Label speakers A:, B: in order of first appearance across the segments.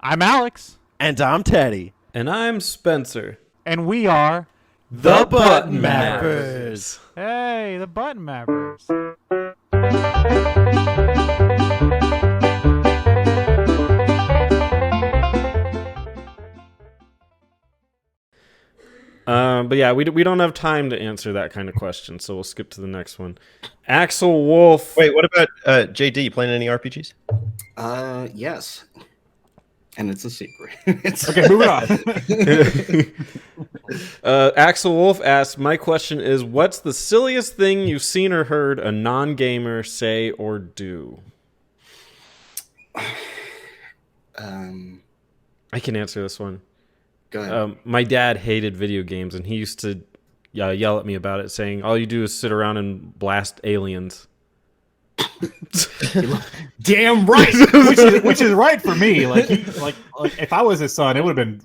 A: I'm Alex.
B: And I'm Teddy.
C: And I'm Spencer.
A: And we are
B: The Button Mappers.
A: Hey, the Button Mappers.
C: But yeah, we don't have time to answer that kind of question, so we'll skip to the next one. Axel Wolf.
B: Wait, what about JD? You playing any RPGs?
D: Yes. And it's a secret.
A: Okay, moving on.
C: Axel Wolf asks, my question is, what's the silliest thing you've seen or heard a non-gamer say or do? I can answer this one.
D: Go ahead.
C: My dad hated video games, and he used to yell at me about it, saying, all you do is sit around and blast aliens.
D: Damn right.
A: which is right for me. Like if I was his son, it would have been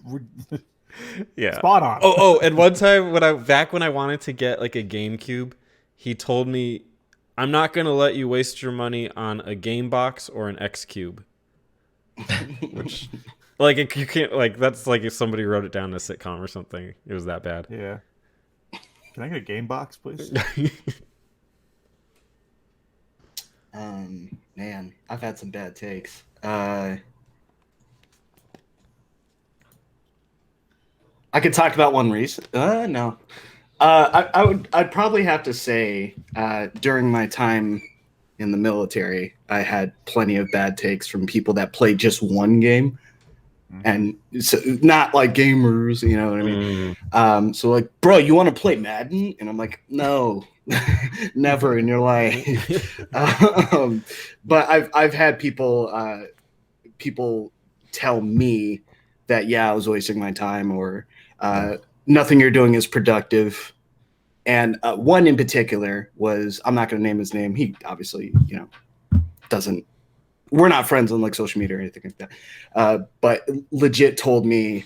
A: spot on.
C: Oh, and one time when I wanted to get like a GameCube, he told me, I'm not gonna let you waste your money on a game box or an X Cube. Which like you can't, like, that's like if somebody wrote it down in a sitcom or something. It was that bad.
A: Yeah. Can I get a game box, please?
D: Man, I've had some bad takes. I could talk about one recent. No. I'd probably have to say, during my time in the military, I had plenty of bad takes from people that play just one game. And so, not like gamers, you know what I mean? So like, bro, you want to play Madden? And I'm like, no, never in your life. But I've had people tell me that, yeah, I was wasting my time, or nothing you're doing is productive. And one in particular was, I'm not going to name his name. He obviously, doesn't. We're not friends on like social media or anything like that. But legit told me,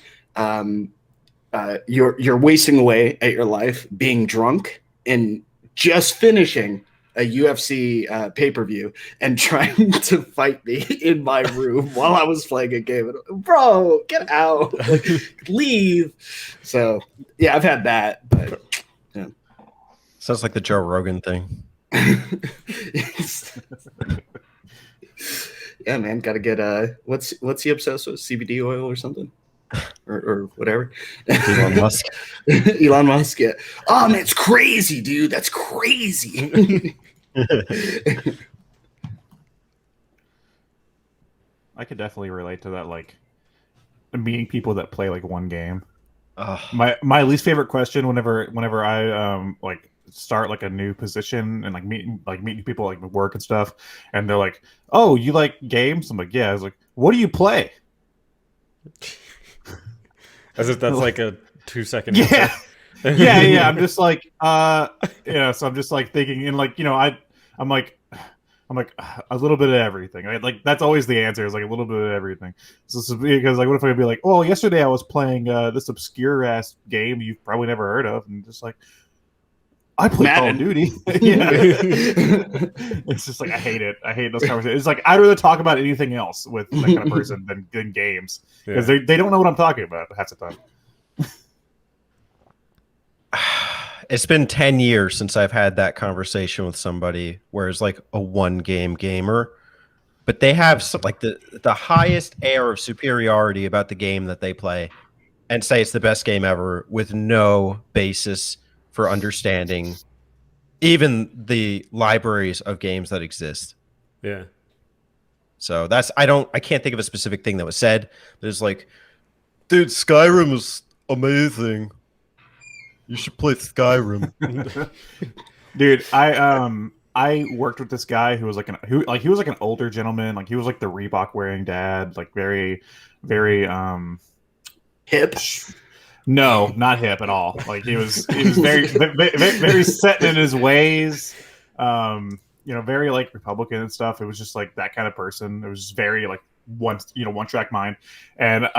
D: you're wasting away at your life being drunk and just finishing a UFC pay-per-view and trying to fight me in my room while I was playing a game. Bro, get out, like, leave. So yeah, I've had that. But yeah.
B: Sounds like the Joe Rogan thing.
D: Yeah, man, gotta get what's he obsessed with? CBD oil or something, or whatever.
B: Elon Musk.
D: Elon Musk. Yeah. Oh man, it's crazy, dude. That's crazy.
A: I could definitely relate to that. Like meeting people that play like one game. My least favorite question whenever I like start like a new position and like meeting people like with work and stuff, and they're like, oh, you like games? I'm like, yeah. I was like, what do you play?
C: As if that's like a 2-second
A: yeah
C: answer.
A: yeah I'm just like so I'm just like thinking, and like, I'm like a little bit of everything, right? Like that's always the answer, is like a little bit of everything. So because like, what if I could be like, oh, yesterday I was playing this obscure ass game you've probably never heard of, and just like, I play Call of Duty. Yeah. It's just like, I hate it. I hate those conversations. It's like, I'd rather talk about anything else with that kind of person than games, because they don't know what I'm talking about half the time.
B: It's been 10 years since I've had that conversation with somebody where it's like a one game gamer, but they have some, like the highest air of superiority about the game that they play and say it's the best game ever with no basis for understanding even the libraries of games that exist.
C: Yeah.
B: So I can't think of a specific thing that was said, but it's like, dude, Skyrim is amazing. You should play Skyrim.
A: Dude, I worked with this guy who was like he was like an older gentleman, like he was like the Reebok wearing dad, like very, very
D: hip.
A: No, not hip at all. Like he was very, very set in his ways. Very like Republican and stuff. It was just like that kind of person. It was just very like one track mind. And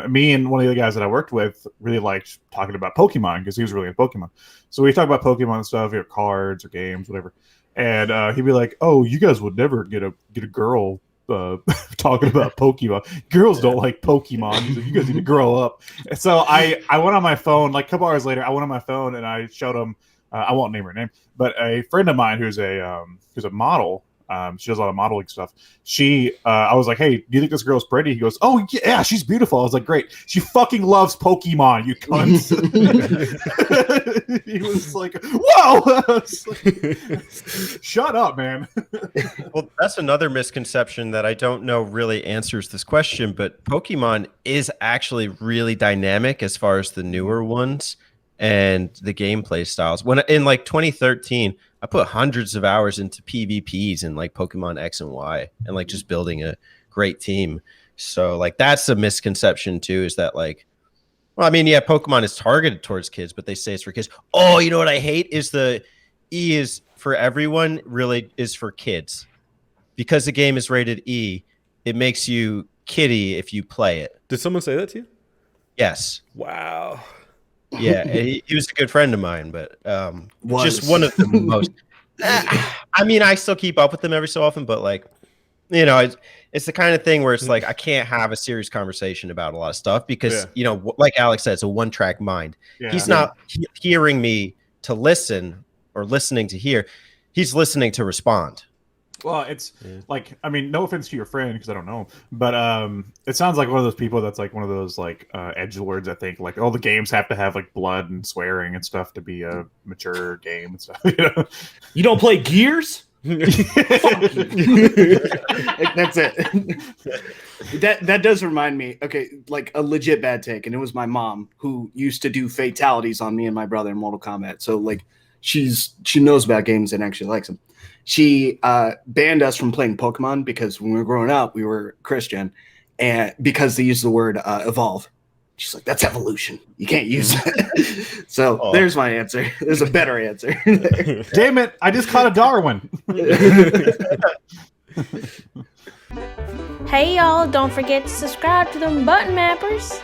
A: me and one of the guys that I worked with really liked talking about Pokemon, because he was really into Pokemon. So we talk about Pokemon stuff, cards or games, whatever. And he'd be like, "Oh, you guys would never get a girl talking about Pokemon. Girls don't like Pokemon. He's like, you guys need to grow up. And so I went on my phone, like a couple hours later, I went on my phone and I showed him, I won't name her name, but a friend of mine who's a model. She does a lot of modeling stuff. I was like, hey, do you think this girl's pretty? He goes, oh, yeah, she's beautiful. I was like, great. She fucking loves Pokemon, you cunts. He was like, whoa! I was like, shut up, man.
B: Well, that's another misconception that I don't know really answers this question, but Pokemon is actually really dynamic as far as the newer ones and the gameplay styles. When in like 2013, I put hundreds of hours into PvPs in like Pokemon X and Y and like just building a great team. So like that's a misconception too, is that like, well, I mean, yeah, Pokemon is targeted towards kids, but they say it's for kids. Oh, you know what I hate is the E is for everyone, really is for kids. Because the game is rated E, it makes you kiddie if you play it.
C: Did someone say that to you?
B: Yes.
C: Wow.
B: Yeah, he was a good friend of mine, but just one of the most. I mean, I still keep up with them every so often, but like, you know, it's the kind of thing where it's like I can't have a serious conversation about a lot of stuff because you know, like Alex said, it's a one-track mind.
A: Yeah.
B: He's not hearing me to listen or listening to hear. He's listening to respond.
A: Well, it's like, I mean, no offense to your friend because I don't know, but it sounds like one of those people that's like one of those like edgelords. I think like all the games have to have like blood and swearing and stuff to be a mature game and stuff. You know?
D: You don't play Gears? That's it. That does remind me. Okay, like a legit bad take, and it was my mom who used to do fatalities on me and my brother in Mortal Kombat. So like, she knows about games and actually likes them. She banned us from playing Pokemon because when we were growing up, we were Christian, and because they used the word evolve. She's like, that's evolution. You can't use that. So there's my answer. There's a better answer.
A: Damn it! I just caught a Darwin.
E: Hey y'all, don't forget to subscribe to them button mappers.